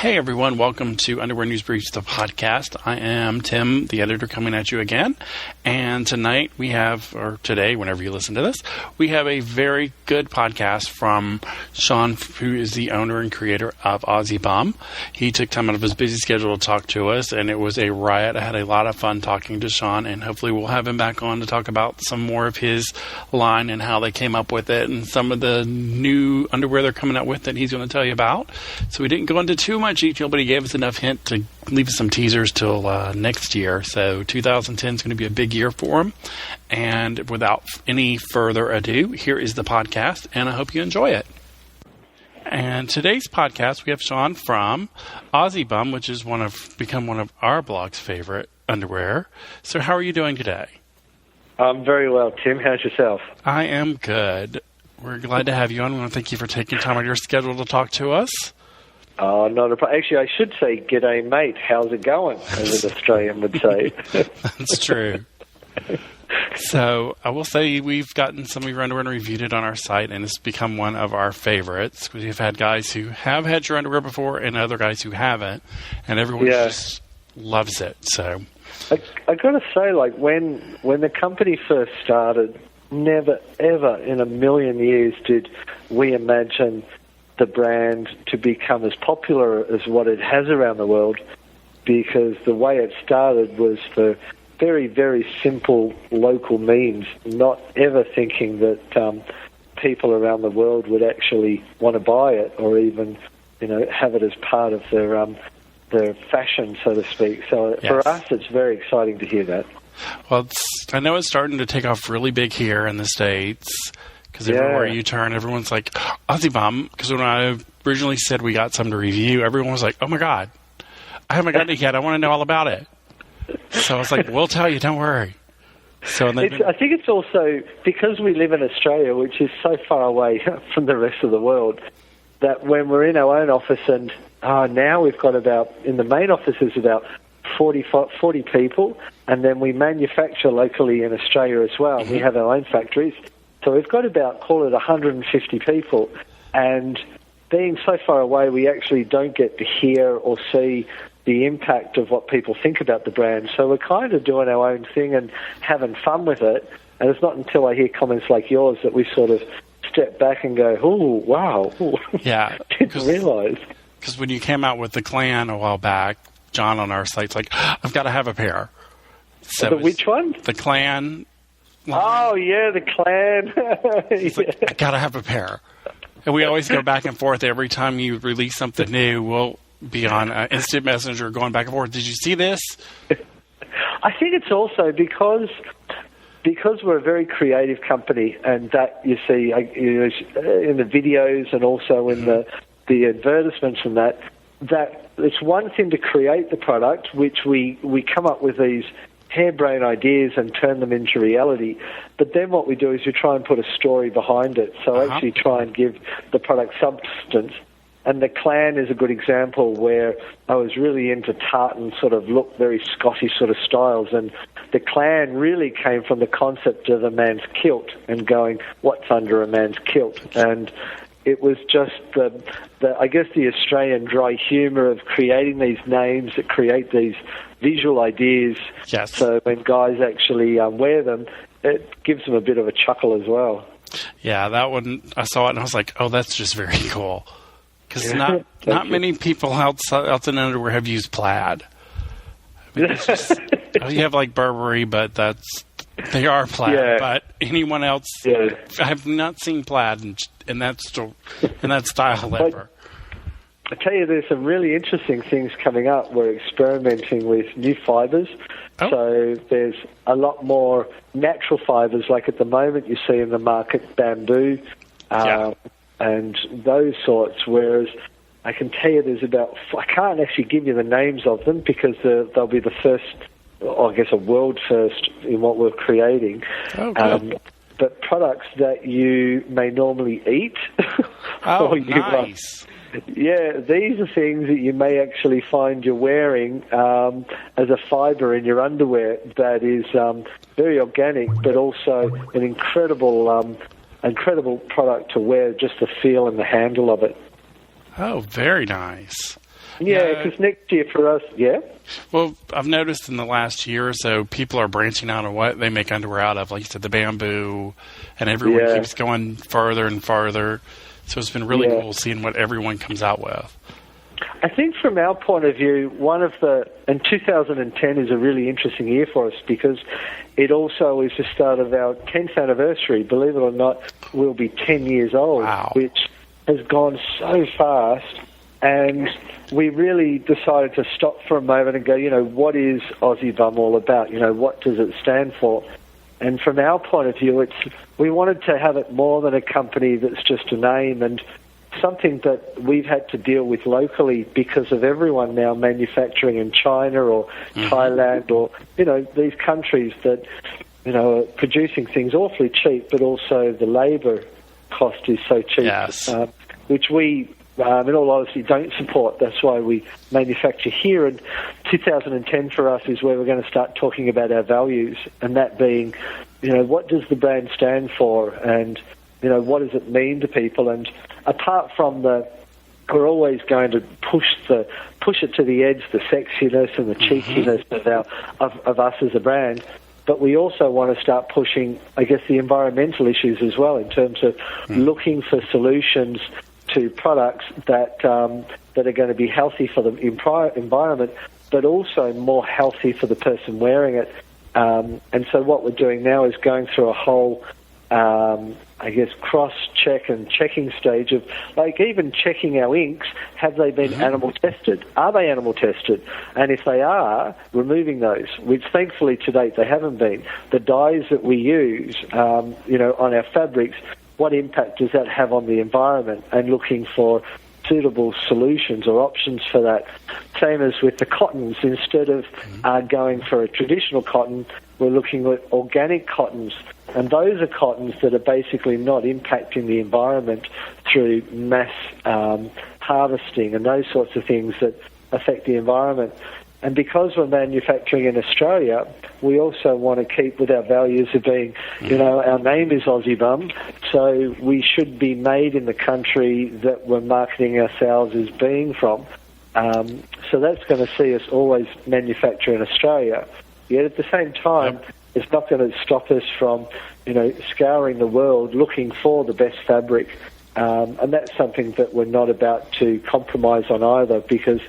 Hey everyone, welcome to Underwear News Briefs, the podcast. I am Tim, the editor, coming at you again. And tonight we have, or today, whenever you listen to this, we have a very good podcast from Sean, who is the owner and creator of AussieBum. He took time out of his busy schedule to talk to us, and it was a riot. I had a lot of fun talking to Sean, and hopefully we'll have him back on to talk about some more of his line and how they came up with it and some of the new underwear they're coming out with that he's going to tell you about. So we didn't go into too much detail, but he gave us enough hint to leave us some teasers till next year. So 2010 is going to be a big year for him. And without any further ado, here is the podcast, and I hope you enjoy it. And today's podcast, we have Sean from AussieBum, which is become one of our blog's favorite underwear. So how are you doing today? I'm very well, Tim. How's yourself? I am good. We're glad to have you on. I want to thank you for taking time out of your schedule to talk to us. Oh, not a problem. Actually, I should say, g'day, mate. How's it going, as an Australian would say. That's true. So I will say we've gotten some of your underwear and reviewed it on our site, and it's become one of our favorites. We've had guys who have had your underwear before and other guys who haven't, and everyone just loves it. So I got to say, like, when the company first started, never, ever in a million years did we imagine the brand to become as popular as what it has around the world, because the way it started was for very, very simple local means, not ever thinking that people around the world would actually want to buy it or even, have it as part of their fashion, so to speak. So for us, it's very exciting to hear that. Well, I know it's starting to take off really big here in the States, because everywhere you turn, everyone's like, AussieBum. Because when I originally said we got some to review, everyone was like, oh my God, I haven't got it yet. I want to know all about it. So I was like, we'll tell you, don't worry. So I think it's also because we live in Australia, which is so far away from the rest of the world, that when we're in our own office, and now we've got in the main office is about 40 people, and then we manufacture locally in Australia as well. Mm-hmm. We have our own factories. So we've got about, call it 150 people, and being so far away, we actually don't get to hear or see the impact of what people think about the brand. So we're kind of doing our own thing and having fun with it, and it's not until I hear comments like yours that we sort of step back and go, oh, wow. Yeah. Didn't realize. Because when you came out with the Clan a while back, John on our site's like, I've got to have a pair. So which one? The Clan. Oh, yeah, the Clan. Like, I got to have a pair. And we always go back and forth. Every time you release something new, we'll be on Instant Messenger going back and forth. Did you see this? I think it's also because we're a very creative company, and that you see in the videos and also in the advertisements and that it's one thing to create the product, which we come up with these harebrained ideas and turn them into reality. But then what we do is we try and put a story behind it. So actually try and give the product substance. And the Clan is a good example where I was really into tartan sort of look, very Scottish sort of styles. And the Clan really came from the concept of a man's kilt and going, what's under a man's kilt? And it was just I guess the Australian dry humour of creating these names that create these visual ideas. Yes. So when guys actually wear them, it gives them a bit of a chuckle as well. Yeah, that one, I saw it and I was like, oh, that's just very cool. Because not many people out in underwear have used plaid. I mean, it's just, you have like Burberry, but they are plaid. Yeah. But anyone else, I have not seen plaid in that style ever. I tell you, there's some really interesting things coming up. We're experimenting with new fibres. Oh. So there's a lot more natural fibres, like at the moment you see in the market bamboo and those sorts, whereas I can tell you there's I can't actually give you the names of them because they'll be the first, or I guess a world first in what we're creating. Oh, good. But products that you may normally eat. Oh, nice. These are things that you may actually find you're wearing as a fibre in your underwear that is very organic, but also an incredible product to wear, just the feel and the handle of it. Oh, very nice. Yeah, because next year for us, yeah. Well, I've noticed in the last year or so, people are branching out on what they make underwear out of. Like you said, the bamboo, and everyone keeps going farther and farther. So it's been really cool seeing what everyone comes out with. I think from our point of view, and 2010 is a really interesting year for us because it also is the start of our 10th anniversary. Believe it or not, we'll be 10 years old, which has gone so fast. And we really decided to stop for a moment and go, what is AussieBum all about? What does it stand for? And from our point of view, we wanted to have it more than a company that's just a name and something that we've had to deal with locally because of everyone now manufacturing in China or Thailand or, these countries that, are producing things awfully cheap, but also the labour cost is so cheap, which we, in all honesty, don't support. That's why we manufacture here. And 2010 for us is where we're going to start talking about our values, and that being, what does the brand stand for and, what does it mean to people? And apart from we're always going to push it to the edge, the sexiness and the cheekiness of us as a brand. But we also want to start pushing, I guess, the environmental issues as well in terms of looking for solutions to products that are going to be healthy for the environment, but also more healthy for the person wearing it. And so what we're doing now is going through a whole cross-check and checking stage of, like, even checking our inks. Have they been animal tested? Are they animal tested? And if they are, removing those, which thankfully to date they haven't been. The dyes that we use, on our fabrics, what impact does that have on the environment? And looking for suitable solutions or options for that. Same as with the cottons. Instead of going for a traditional cotton, we're looking at organic cottons. And those are cottons that are basically not impacting the environment through mass harvesting and those sorts of things that affect the environment. And because we're manufacturing in Australia, we also want to keep with our values of being, our name is AussieBum, so we should be made in the country that we're marketing ourselves as being from. So that's going to see us always manufacture in Australia. Yet at the same time, it's not going to stop us from, scouring the world looking for the best fabric. And that's something that we're not about to compromise on either, because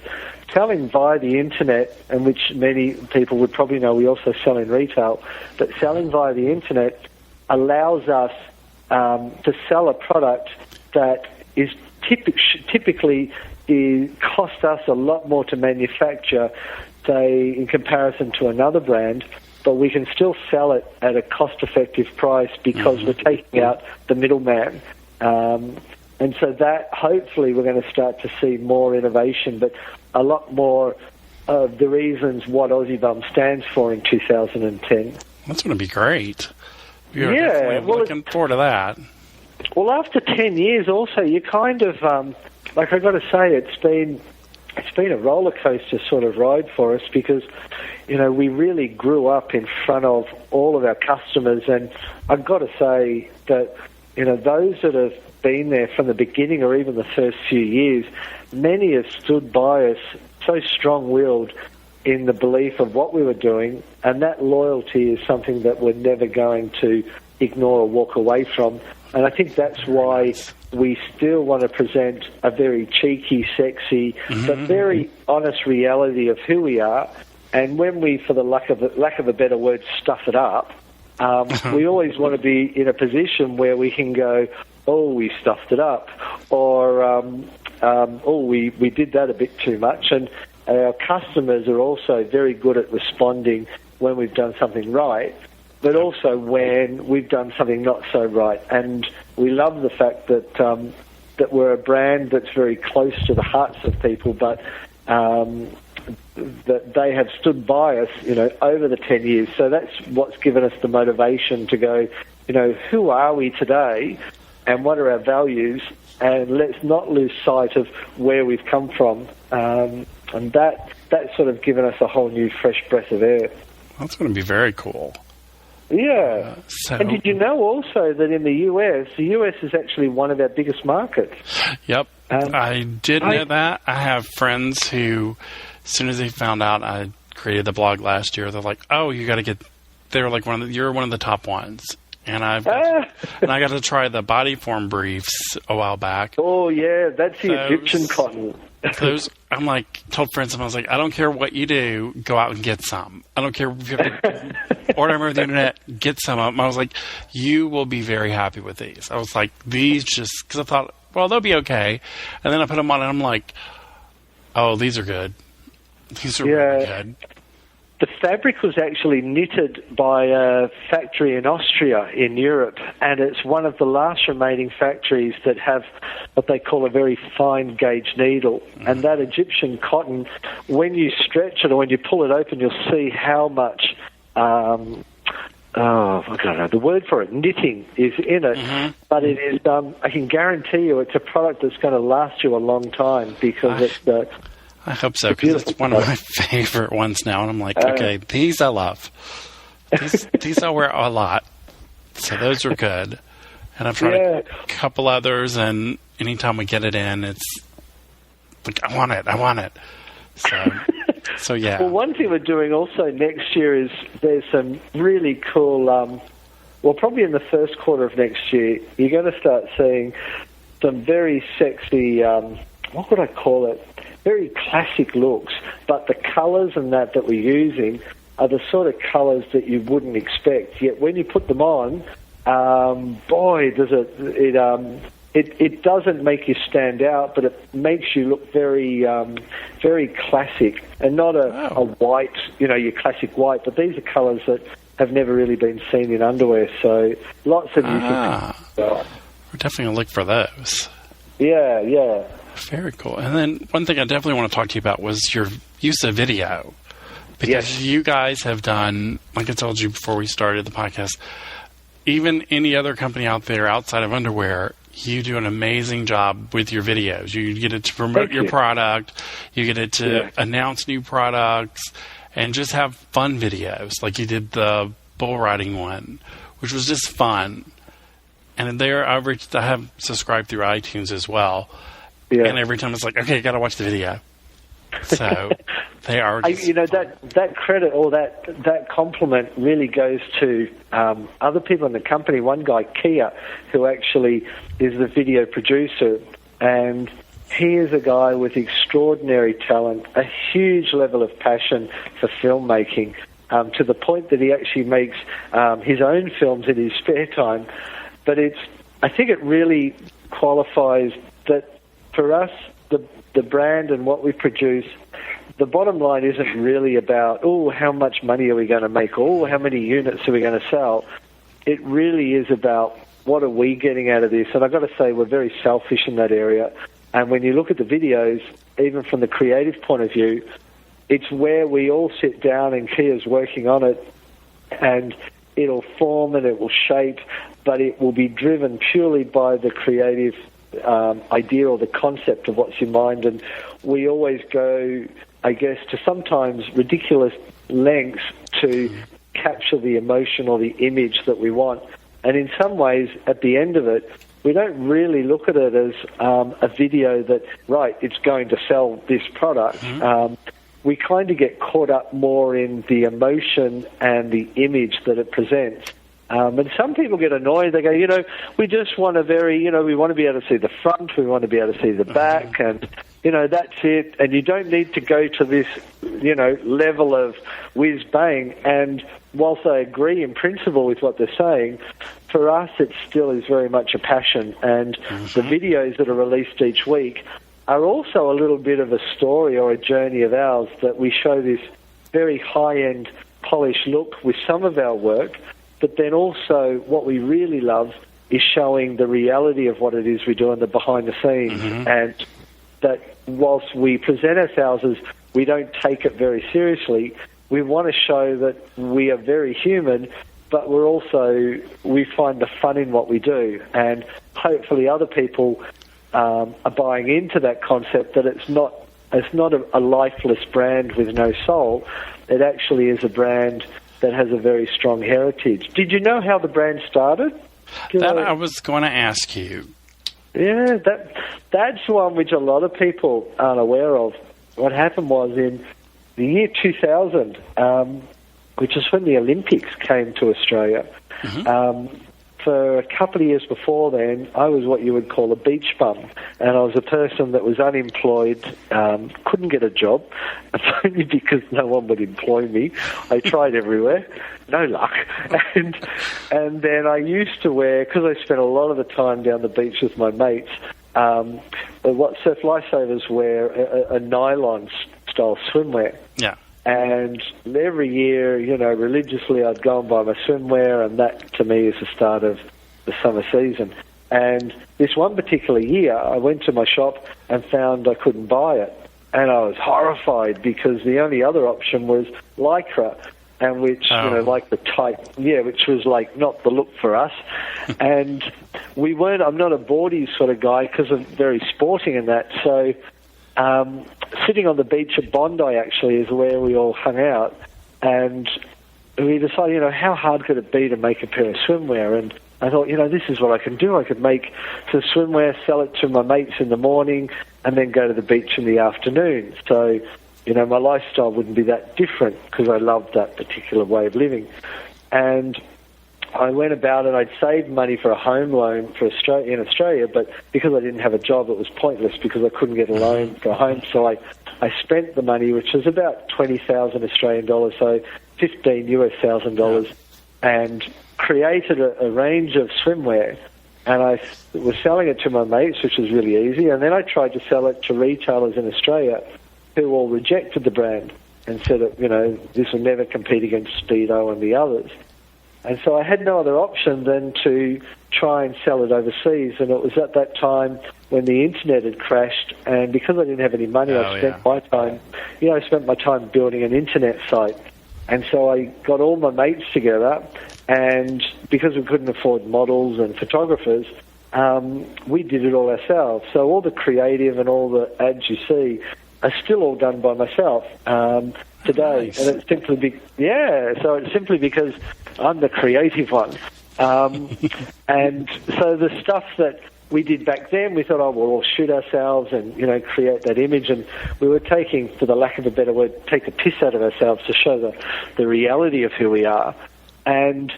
selling via the internet, and which many people would probably know we also sell in retail, but selling via the internet allows us to sell a product that is typically costs us a lot more to manufacture, say, in comparison to another brand, but we can still sell it at a cost-effective price because we're taking out the middleman. And so that, hopefully, we're going to start to see more innovation, but a lot more of the reasons what AussieBum stands for in 2010. That's going to be great. We're definitely looking forward to that. Well, after 10 years also, you kind of, I've got to say, it's been a roller coaster sort of ride for us because, we really grew up in front of all of our customers, and I've got to say that, those that have been there from the beginning or even the first few years, many have stood by us so strong-willed in the belief of what we were doing, and that loyalty is something that we're never going to ignore or walk away from. And I think that's why we still want to present a very cheeky, sexy, but very honest reality of who we are. And when we, for the lack of a better word, stuff it up, we always want to be in a position where we can go, oh, we stuffed it up, or we did that a bit too much. And our customers are also very good at responding when we've done something right, but also when we've done something not so right. And we love the fact that that we're a brand that's very close to the hearts of people, but that they have stood by us, over the 10 years. So that's what's given us the motivation to go, who are we today and what are our values? And let's not lose sight of where we've come from. And that's sort of given us a whole new fresh breath of air. That's going to be very cool. Yeah. So, and did you know also that in the US is actually one of our biggest markets? Yep. I did know that. I have friends who, as soon as they found out I created the blog last year, they're like, "Oh, you got to get." They're like, "You're one of the top ones." And I got to try the body form briefs a while back. Oh yeah, that's the Egyptian cotton. I'm like, told friends, I was like, I don't care what you do, go out and get some. I don't care if you have to order them over the internet, get some of them. I was like, you will be very happy with these. I was like, these because I thought, well, they'll be okay. And then I put them on and I'm like, oh, these are good. These are really good. The fabric was actually knitted by a factory in Austria in Europe, and it's one of the last remaining factories that have what they call a very fine gauge needle. And that Egyptian cotton, when you stretch it or when you pull it open, you'll see how much, I don't know the word for it, knitting is in it. But it is, I can guarantee you it's a product that's going to last you a long time because it's I hope so, because it's one of my favorite ones now. And I'm like, okay, these I love. These I wear a lot. So those are good. And I've tried a couple others, and anytime we get it in, it's like, I want it. So yeah. Well, one thing we're doing also next year is there's some really cool, probably in the first quarter of next year, you're going to start seeing some very sexy, what would I call it? Very classic looks, but the colours and that we're using are the sort of colours that you wouldn't expect. Yet when you put them on, boy, does it doesn't make you stand out, but it makes you look very, very classic and not a white, your classic white. But these are colours that have never really been seen in underwear. So lots of We're definitely gonna look for those. Yeah. Very cool. And then one thing I definitely want to talk to you about was your use of video. Because you guys have done, like I told you before we started the podcast, even any other company out there outside of underwear, you do an amazing job with your videos. You get it to promote your product, you get it to announce new products, and just have fun videos. Like you did the bull riding one, which was just fun. And there, I have subscribed through iTunes as well. Yeah. And every time it's like, okay, I got to watch the video. So they are. That credit or that compliment really goes to other people in the company. One guy, Kia, who actually is the video producer, and he is a guy with extraordinary talent, a huge level of passion for filmmaking, to the point that he actually makes his own films in his spare time. But I think it really qualifies that. For us, the brand and what we produce, the bottom line isn't really about, how much money are we going to make, how many units are we going to sell. It really is about what are we getting out of this. And I've got to say, we're very selfish in that area. And when you look at the videos, even from the creative point of view, it's where we all sit down and Kia's working on it, and it'll form and it will shape, but it will be driven purely by the creative idea or the concept of what's in mind. And we always go, I guess, to sometimes ridiculous lengths to capture the emotion or the image that we want. And in some ways, at the end of it, we don't really look at it as a video that, it's going to sell this product. We kind of get caught up more in the emotion and the image that it presents. And some people get annoyed. They go, we just want we want to be able to see the front, we want to be able to see the back, and, that's it. And you don't need to go to this, level of whiz-bang. And whilst I agree in principle with what they're saying, for us it still is very much a passion. And the videos that are released each week are also a little bit of a story or a journey of ours, that we show this very high-end, polished look with some of our work. But then also what we really love is showing the reality of what it is we do in the behind the scenes. And that whilst we present ourselves as we don't take it very seriously, we want to show that we are very human, but we find the fun in what we do. And hopefully other people are buying into that concept, that it's not a lifeless brand with no soul. It actually is a brand that has a very strong heritage. Did you know how the brand started? I was going to ask you. Yeah, that's one which a lot of people aren't aware of. What happened was in the year 2000, which is when the Olympics came to Australia, for a couple of years before then, I was what you would call a beach bum, and I was a person that was unemployed, couldn't get a job, only because no one would employ me. I tried everywhere, no luck. And then I used to wear, because I spent a lot of the time down the beach with my mates, what surf lifesavers wear, a nylon-style swimwear. Yeah. And every year, religiously I'd go and buy my swimwear, and that to me is the start of the summer season. And this one particular year, I went to my shop and found I couldn't buy it. And I was horrified because the only other option was Lycra, and which, like the tight, which was like not the look for us. And I'm not a boardy sort of guy because I'm very sporting in that, so sitting on the beach at Bondi actually is where we all hung out, and we decided, how hard could it be to make a pair of swimwear? And I thought, this is what I can do. I could make some swimwear, sell it to my mates in the morning, and then go to the beach in the afternoon. So, my lifestyle wouldn't be that different because I loved that particular way of living. And I went about it. I'd saved money for a home loan in Australia, but because I didn't have a job, it was pointless because I couldn't get a loan for a home. So I spent the money, which was about 20,000 Australian dollars, so $15,000, and created a range of swimwear. And I was selling it to my mates, which was really easy. And then I tried to sell it to retailers in Australia who all rejected the brand and said that, this will never compete against Speedo and the others. And so I had no other option than to try and sell it overseas. And it was at that time when the internet had crashed, and because I didn't have any money, I spent my time building an internet site. And so I got all my mates together, and because we couldn't afford models and photographers, we did it all ourselves. So all the creative and all the ads you see are still all done by myself today. Nice. And it's simply because I'm the creative one. And so the stuff that we did back then, we thought, we'll shoot ourselves and, create that image. And we were taking, for the lack of a better word, take the piss out of ourselves to show the reality of who we are. And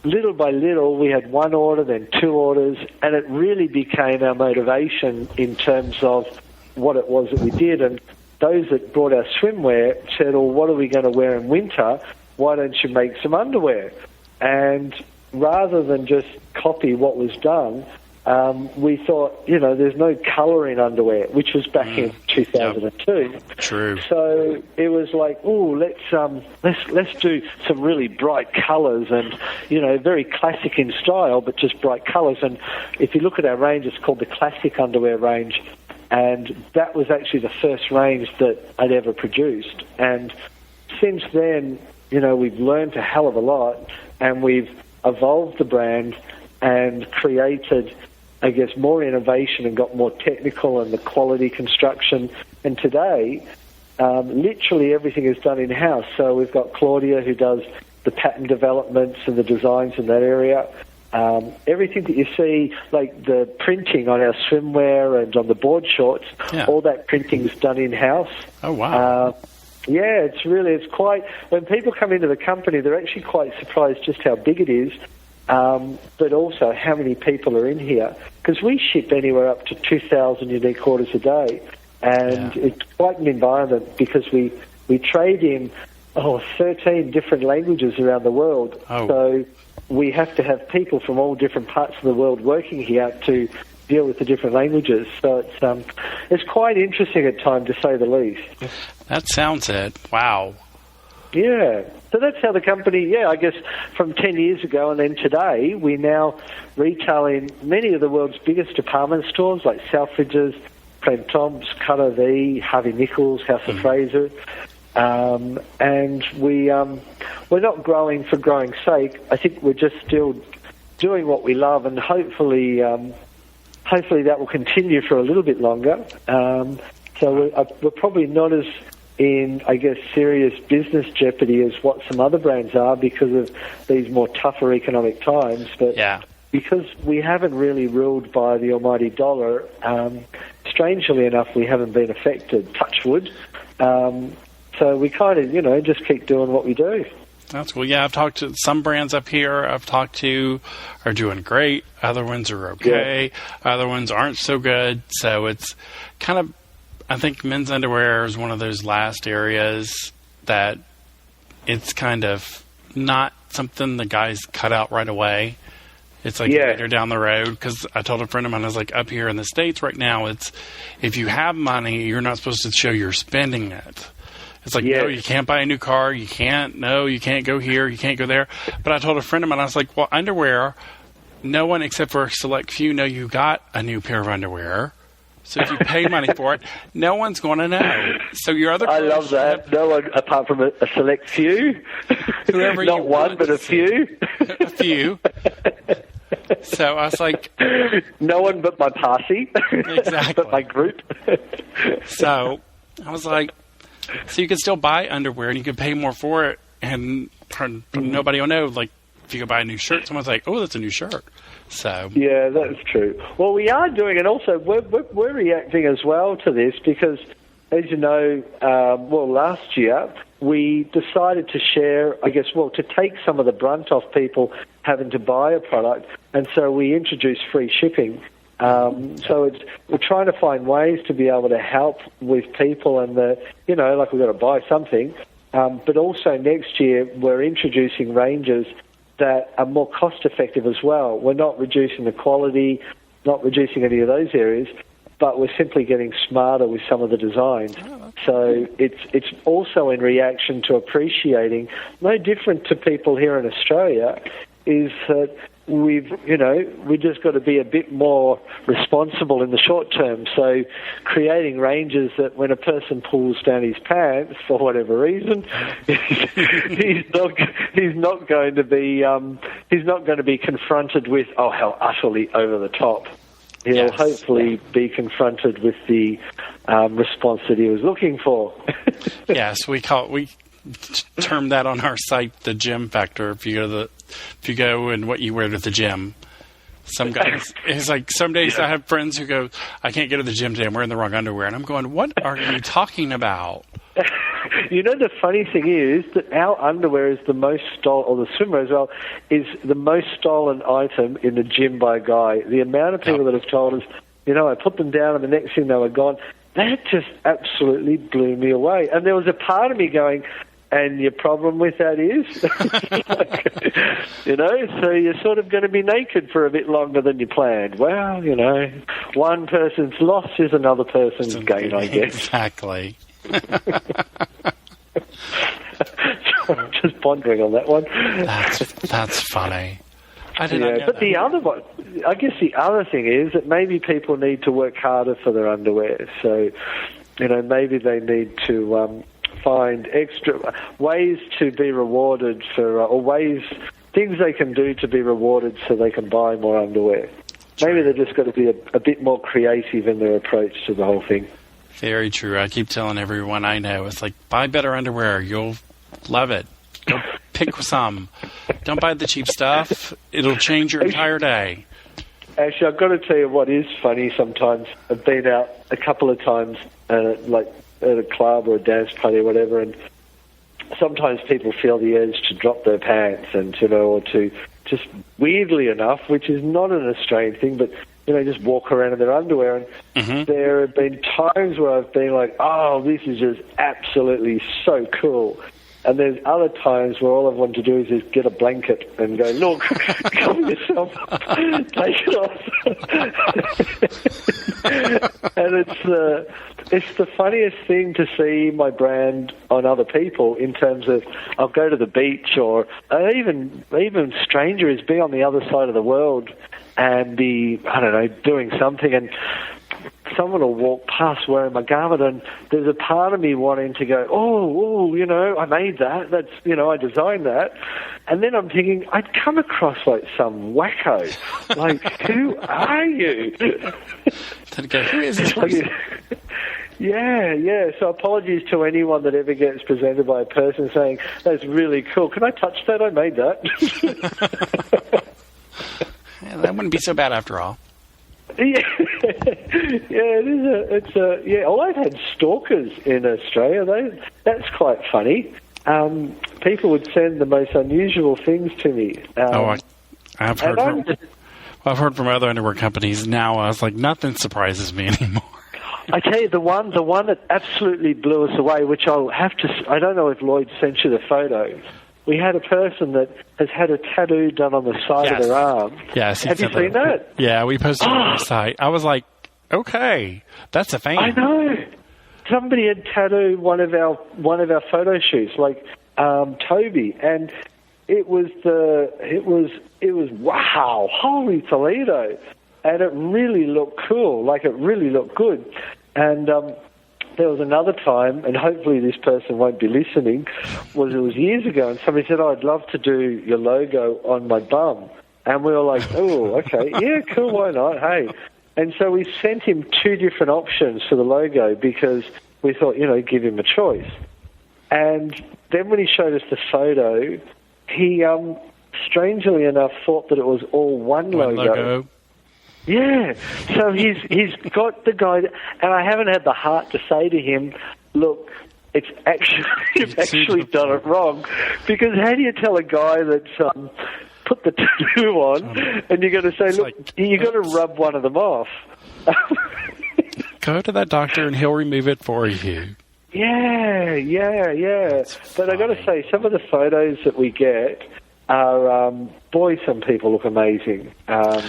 little by little, we had one order, then two orders, and it really became our motivation in terms of what it was that we did. And those that brought our swimwear said, what are we going to wear in winter? Why don't you make some underwear? And rather than just copy what was done, we thought, there's no colour in underwear, which was back in 2002. Yep. True. So it was like, let's do some really bright colours and, very classic in style, but just bright colours. And if you look at our range, it's called the Classic Underwear range. And that was actually the first range that I'd ever produced. And since then, we've learned a hell of a lot, and we've evolved the brand and created, I guess, more innovation and got more technical and the quality construction. And today, literally everything is done in-house. So we've got Claudia, who does the pattern developments and the designs in that area. Everything that you see, like the printing on our swimwear and on the board shorts, all that printing is done in-house. Oh, wow. It's quite, when people come into the company, they're actually quite surprised just how big it is, but also how many people are in here. Because we ship anywhere up to 2,000 unique orders a day, and it's quite an environment because we trade in 13 different languages around the world. Oh. So we have to have people from all different parts of the world working here to deal with the different languages. So it's quite interesting at times, to say the least. That sounds it. Wow. Yeah. So that's how the company, I guess from 10 years ago and then today, we now retail in many of the world's biggest department stores like Selfridges, Printemps, Cutter V, Harvey Nichols, House of Fraser. And we're not growing for growing's sake. I think we're just still doing what we love, and hopefully that will continue for a little bit longer. So we're probably not as in, I guess, serious business jeopardy as what some other brands are because of these more tougher economic times. But because we haven't really ruled by the almighty dollar, strangely enough, we haven't been affected, touch wood. So we kind of, just keep doing what we do. That's cool. Yeah, I've talked to some brands up here are doing great. Other ones are okay. Yeah. Other ones aren't so good. So it's kind of, I think men's underwear is one of those last areas that it's kind of not something the guys cut out right away. It's like later down the road, because I told a friend of mine, I was like, up here in the States right now, it's if you have money, you're not supposed to show you're spending it. It's like, no, you can't buy a new car. You can't go here. You can't go there. But I told a friend of mine, I was like, well, underwear, no one except for a select few know you got a new pair of underwear. So if you pay money for it, no one's going to know. So your other I love that. No one, apart from a select few. Whoever Not one, but a few. A few. So I was like... No one but my posse. Exactly. But my group. So I was like... So you can still buy underwear and you can pay more for it, and nobody will know. Like, if you go buy a new shirt, someone's like, oh, that's a new shirt. So yeah, that's true. Well, we are doing, and also we're reacting as well to this because, as you know, last year we decided to share, to take some of the brunt off people having to buy a product, and so we introduced free shipping. So we're trying to find ways to be able to help with people, and we've got to buy something. But also next year we're introducing ranges that are more cost effective as well. We're not reducing the quality, not reducing any of those areas, but we're simply getting smarter with some of the designs. So it's also in reaction to appreciating, no different to people here in Australia, is that we just got to be a bit more responsible in the short term. So creating ranges that when a person pulls down his pants for whatever reason, he's not going to be confronted with, oh, how utterly over the top. He'll hopefully be confronted with the response that he was looking for. Yes, we term that on our site the gym factor. If you go and what you wear to the gym. Some guys, it's like some days I have friends who go, I can't go to the gym today, I'm wearing the wrong underwear. And I'm going, what are you talking about? The funny thing is that our underwear is the most stolen, or the swimwear as well, is the most stolen item in the gym by a guy. The amount of people that have told us, I put them down and the next thing they were gone, that just absolutely blew me away. And there was a part of me going, and your problem with that is, so you're sort of going to be naked for a bit longer than you planned. Well, one person's loss is another person's gain, I guess. Exactly. I'm just pondering on that one. That's funny. I didn't know but that. the other one, I guess the other thing is that maybe people need to work harder for their underwear. So, maybe they need to find extra ways to be rewarded things they can do to be rewarded so they can buy more underwear. True. Maybe they've just got to be a bit more creative in their approach to the whole thing. Very true. I keep telling everyone I know, it's like, buy better underwear. You'll love it. Go pick some. Don't buy the cheap stuff. It'll change your entire day. Actually, I've got to tell you what is funny sometimes. I've been out a couple of times, at a club or a dance party or whatever, and sometimes people feel the urge to drop their pants and, or to just weirdly enough, which is not an Australian thing, but, just walk around in their underwear. And there have been times where I've been like, oh, this is just absolutely so cool. And there's other times where all I want to do is just get a blanket and go, look, cover yourself, take it off. And it's the funniest thing to see my brand on other people in terms of I'll go to the beach or even strangers be on the other side of the world and be, doing something, and someone will walk past wearing my garment, and there's a part of me wanting to go, I made that. That's, I designed that. And then I'm thinking, I'd come across like some wacko. Like, who are you? Who is this person? Yeah. So apologies to anyone that ever gets presented by a person saying, "That's really cool. Can I touch that? I made that." Yeah, that wouldn't be so bad after all. Yeah, yeah. Well, I've had stalkers in Australia. That's quite funny. People would send the most unusual things to me. I've heard from other underwear companies. Now I was like, nothing surprises me anymore. I tell you, the one that absolutely blew us away, which I don't know if Lloyd sent you the photo. We had a person that has had a tattoo done on the side of their arm. Yes. Have you seen that? Yeah, we posted it on our site. I was like, okay, that's a fan. I know. Somebody had tattooed one of our photo shoots, like Toby, and it was wow, holy Toledo, and it really looked cool. Like, it really looked good. And there was another time, and hopefully this person won't be listening, it was years ago, and somebody said, "Oh, I'd love to do your logo on my bum." And we were like, "Oh, okay, yeah, cool, why not, hey." And so we sent him 2 different options for the logo because we thought, give him a choice. And then when he showed us the photo, he, strangely enough, thought that it was all one logo. Yeah, so he's got the guy, and I haven't had the heart to say to him, "Look, you've actually done it wrong," because how do you tell a guy that's put the tattoo on, and you're going to say, "Look, you've got to rub one of them off." Go to that doctor, and he'll remove it for you. Yeah. But I got to say, some of the photos that we get are, boy, some people look amazing. And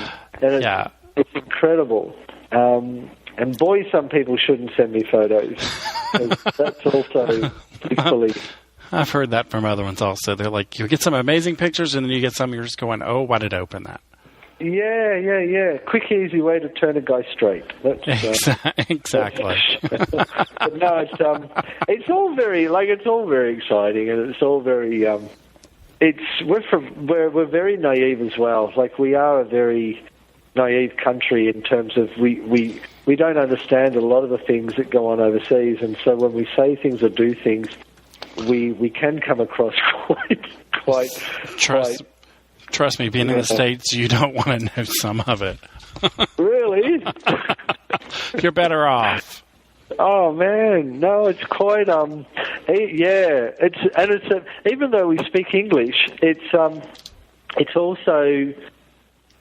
it's incredible. And boy, some people shouldn't send me photos. That's also equally. I've heard that from other ones also. They're like, you get some amazing pictures, and then you get some you're just going, "Oh, why did I open that?" Yeah. Quick, easy way to turn a guy straight. That's, exactly. But no, it's all very exciting, and it's all very. We're very naive as well. Like, we are a very naive country in terms of we don't understand a lot of the things that go on overseas, and so when we say things or do things, we can come across quite. Trust me, being in the States, you don't want to know some of it. Really? You're better off. Oh man, no, it's quite even though we speak English, it's also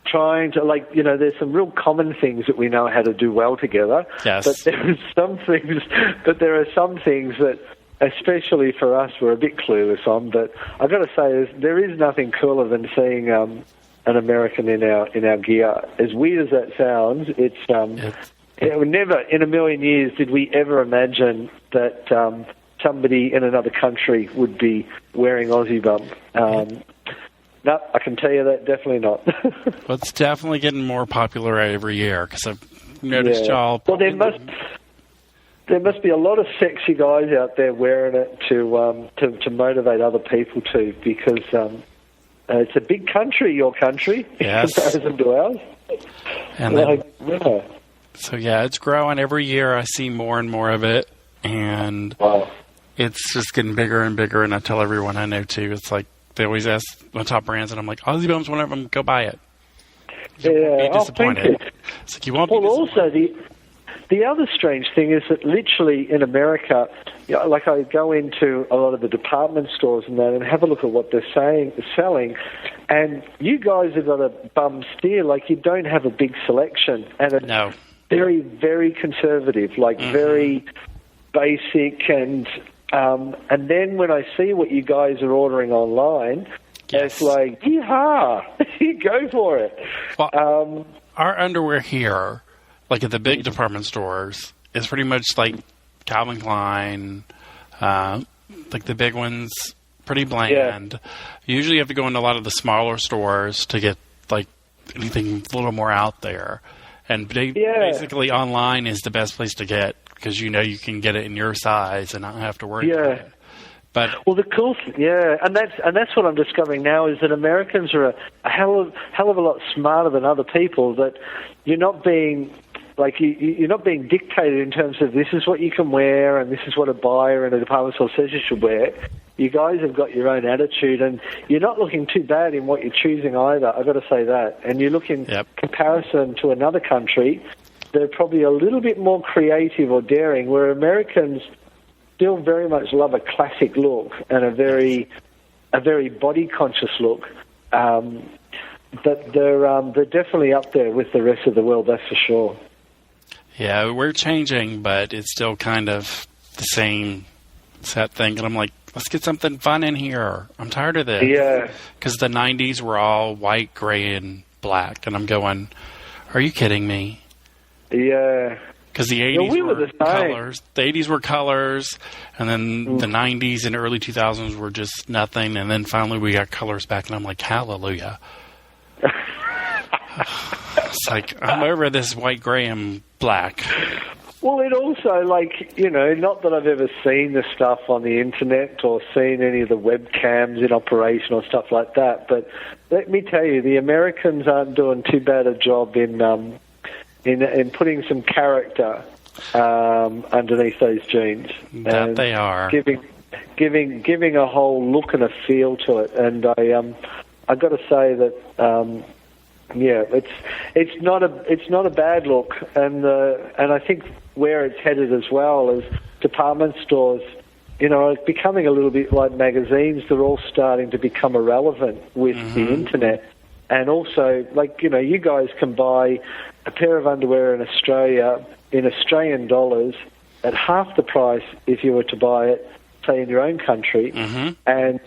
trying to, there's some real common things that we know how to do well together. Yes. But there are some things that, especially for us, we're a bit clueless on. But I've got to say, there is nothing cooler than seeing an American in our gear. As weird as that sounds, never in a million years did we ever imagine that somebody in another country would be wearing AussieBum. No, I can tell you that definitely not. Well, it's definitely getting more popular every year because I've noticed y'all. Well, there must be a lot of sexy guys out there wearing it to motivate other people too, because it's a big country, your country, yes, in comparison to ours. And so it's growing every year. I see more and more of it, and it's just getting bigger and bigger. And I tell everyone I know too. It's like they always ask my top brands, and I'm like, AussieBum's one of them. Go buy it. You won't be disappointed. It's like you won't be disappointed. Also the other strange thing is that literally in America, like, I go into a lot of the department stores and that and have a look at what they're selling, and you guys have got a bum steer. Like, you don't have a big selection, and it's very, very conservative, very basic, and then when I see what you guys are ordering online, it's like, yeehaw, go for it. Well, our underwear here, like at the big department stores, is pretty much like Calvin Klein, like the big ones, pretty bland. Usually you have to go into a lot of the smaller stores to get like anything a little more out there. And basically online is the best place to get, because you can get it in your size and not have to worry about it. But the cool thing, and that's what I'm discovering now, is that Americans are a hell of a lot smarter than other people. That you're not being Like you're not being dictated in terms of this is what you can wear and this is what a buyer in a department store says you should wear. You guys have got your own attitude, and you're not looking too bad in what you're choosing either. I've got to say that. And you look in comparison to another country, they're probably a little bit more creative or daring, where Americans still very much love a classic look and a very body conscious look. But they're definitely up there with the rest of the world, that's for sure. Yeah, we're changing, but it's still kind of the same set thing. And I'm like, let's get something fun in here. I'm tired of this. Yeah. Because the 90s were all white, gray, and black. And I'm going, are you kidding me? Yeah. Because the 80s were colors. The 80s were colors. And then the 90s and early 2000s were just nothing. And then finally we got colors back. And I'm like, hallelujah. It's like, I'm over this white, gray, and black. Well, it also, like, you know, not that I've ever seen the stuff on the internet or seen any of the webcams in operation or stuff like that, but let me tell you, the Americans aren't doing too bad a job in putting some character underneath those jeans. That they are. Giving a whole look and a feel to it. And I got to say that yeah, it's not a bad look, and I think where it's headed as well is department stores. You know, it's becoming a little bit like magazines. They're all starting to become irrelevant with the internet, and also, like, you know, you guys can buy a pair of underwear in Australia in Australian dollars at half the price if you were to buy it, say, in your own country, and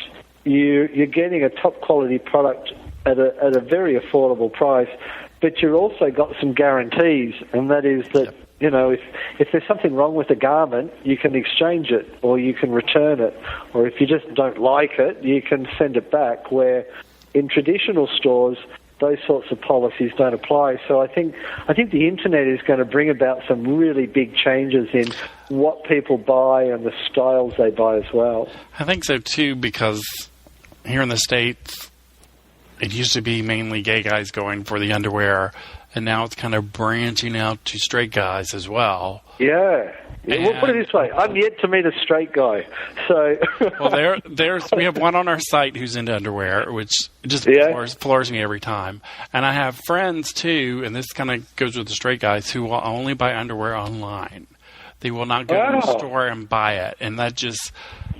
you're getting a top quality product at a very affordable price, but you've also got some guarantees, and that is that, you know, if there's something wrong with the garment, you can exchange it, or you can return it, or if you just don't like it, you can send it back, where in traditional stores, those sorts of policies don't apply. So I think the internet is going to bring about some really big changes in what people buy and the styles they buy as well. I think so too, because here in the States, it used to be mainly gay guys going for the underwear, and now it's kind of branching out to straight guys as well. Yeah. We'll put it this way. I'm yet to meet a straight guy. So well, we have one on our site who's into underwear, which just floors me every time. And I have friends, too, and this kind of goes with the straight guys, who will only buy underwear online. They will not go to the store and buy it. And that just...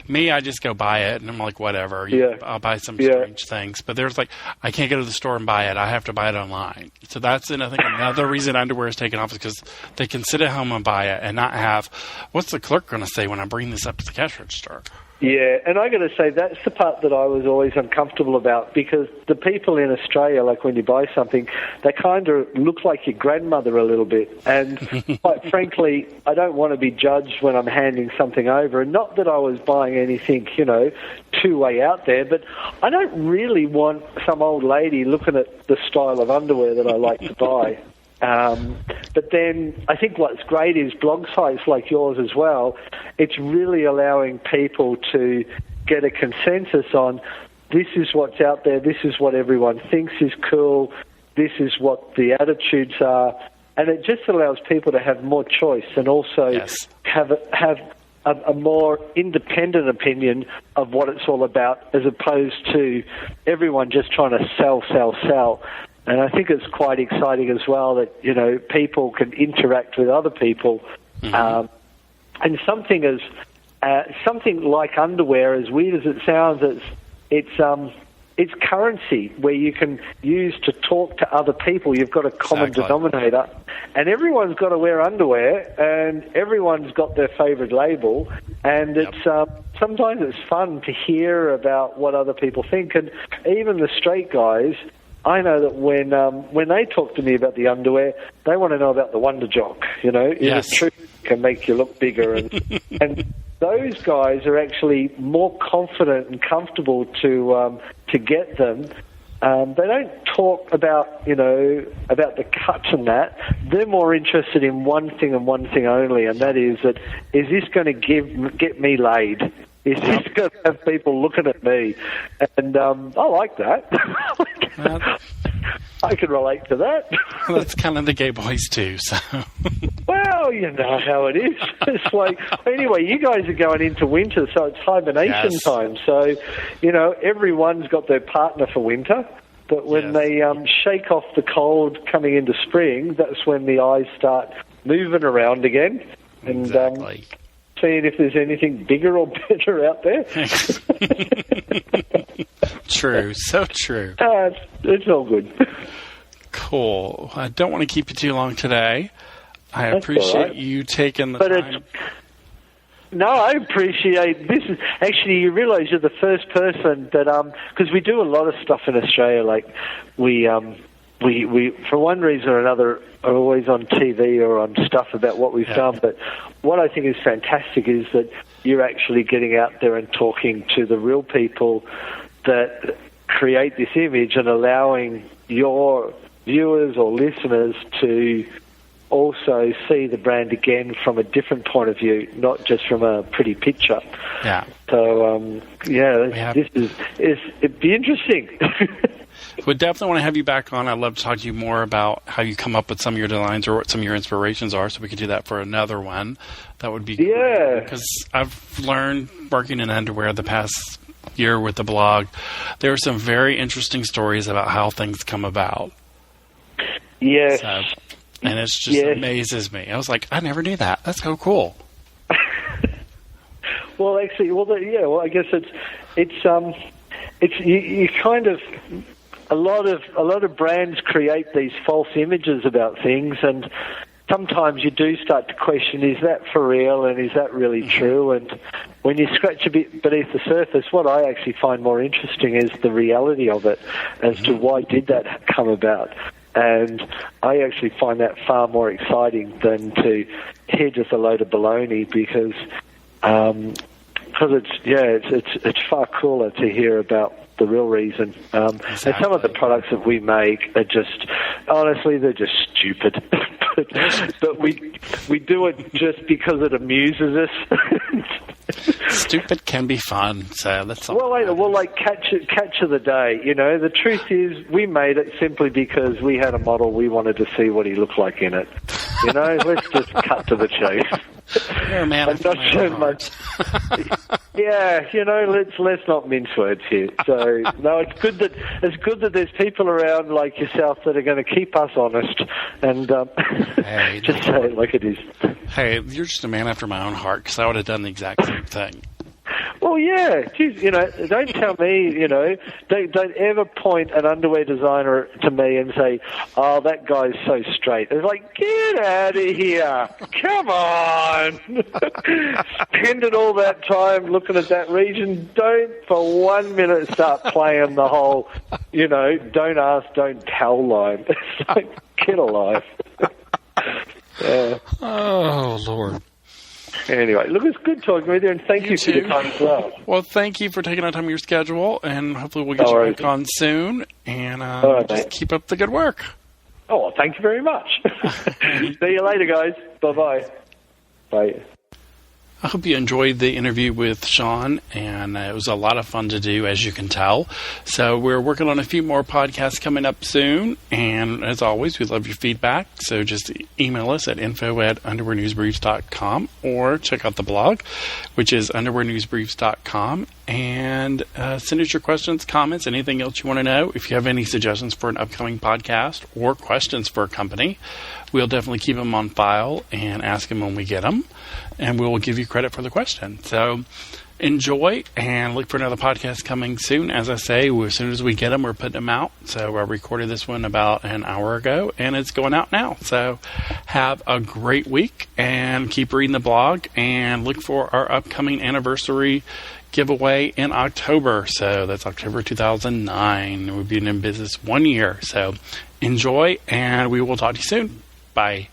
Me, I just go buy it, and I'm like, whatever. I'll buy some strange things. But there's like, I can't go to the store and buy it. I have to buy it online. So that's, I think, another reason underwear is taken off is because they can sit at home and buy it and not have, what's the clerk going to say when I bring this up to the cash register? Yeah, and I got to say, that's the part that I was always uncomfortable about, because the people in Australia, like when you buy something, they kind of look like your grandmother a little bit. And quite frankly, I don't want to be judged when I'm handing something over. And not that I was buying anything, you know, too way out there, but I don't really want some old lady looking at the style of underwear that I like to buy. But then I think what's great is blog sites like yours as well. It's really allowing people to get a consensus on this is what's out there, this is what everyone thinks is cool, this is what the attitudes are, and it just allows people to have more choice and also have a more independent opinion of what it's all about, as opposed to everyone just trying to sell. And I think it's quite exciting as well that, you know, people can interact with other people. And something like underwear, as weird as it sounds, it's currency where you can use to talk to other people. You've got a common denominator, and everyone's got to wear underwear, and everyone's got their favorite label. And it's sometimes it's fun to hear about what other people think, and even the straight guys. I know that when they talk to me about the underwear, they want to know about the Wonder Jock. You know, is it true it can make you look bigger? And those guys are actually more confident and comfortable to get them. They don't talk about, you know, about the cuts and that. They're more interested in one thing and one thing only, and that is this going to get me laid? Is this going to have people looking at me? And I like that. I can relate to that. Well, that's kind of the gay boys too, so. Well, you know how it is. It's like, anyway, you guys are going into winter, so it's hibernation time. So, you know, everyone's got their partner for winter. But when they shake off the cold coming into spring, that's when the eyes start moving around again. And seeing if there's anything bigger or better out there. True, so true. It's all good. Cool. I don't want to keep you too long today. I appreciate you taking the time. No, I appreciate this. Actually, you realise you're the first person that, because we do a lot of stuff in Australia. Like we for one reason or another are always on TV or on stuff about what we've done. But what I think is fantastic is that you're actually getting out there and talking to the real people that create this image and allowing your viewers or listeners to also see the brand again from a different point of view, not just from a pretty picture. Yeah. So, it'd be interesting. We definitely want to have you back on. I'd love to talk to you more about how you come up with some of your designs or what some of your inspirations are, so we could do that for another one. That would be great. Because I've learned working in underwear the past year with the blog, there are some very interesting stories about how things come about. Yes. And it just amazes me. I was like, I never knew that. That's so cool. Well, actually, I guess it's you kind of a lot of brands create these false images about things, and sometimes you do start to question, is that for real and is that really true? And when you scratch a bit beneath the surface, what I actually find more interesting is the reality of it as to why did that come about. And I actually find that far more exciting than to hedge with a load of baloney, because it's far cooler to hear about the real reason. And some of the products that we make are just, honestly, they're just stupid. but we do it just because it amuses us. Stupid can be fun, so that's all. Well, like catch of the day. You know, the truth is, we made it simply because we had a model. We wanted to see what he looked like in it. You know, let's just cut to the chase. You're a man of my own heart. Yeah, you know, let's not mince words here. So no, it's good that there's people around like yourself that are going to keep us honest and just say it like it is. Hey, you're just a man after my own heart, because I would have done the exact same thing. Well, yeah, geez, you know, don't tell me, you know, don't ever point an underwear designer to me and say, oh, that guy's so straight. It's like, get out of here. Come on. Spending all that time looking at that region. Don't for 1 minute start playing the whole, you know, don't ask, don't tell line. It's like, get alive. Yeah. Oh, Lord. Anyway, look, it's good talking with you, and thank you for your time as well. Well, thank you for taking out time of your schedule, and hopefully we'll get you back on soon, and just keep up the good work. Oh, well, thank you very much. See you later, guys. Bye-bye. Bye. I hope you enjoyed the interview with Sean, and it was a lot of fun to do, as you can tell. So we're working on a few more podcasts coming up soon, and as always, we love your feedback. So just email us at info@underwearnewsbriefs.com, or check out the blog, which is underwearnewsbriefs.com, and send us your questions, comments, anything else you want to know. If you have any suggestions for an upcoming podcast or questions for a company, we'll definitely keep them on file and ask them when we get them, and we will give you credit for the question. So enjoy, and look for another podcast coming soon. As I say, as soon as we get them, we're putting them out. So I recorded this one about an hour ago, and it's going out now. So have a great week, and keep reading the blog, and look for our upcoming anniversary giveaway in October. So that's October 2009. We've been in business 1 year. So enjoy, and we will talk to you soon. Bye.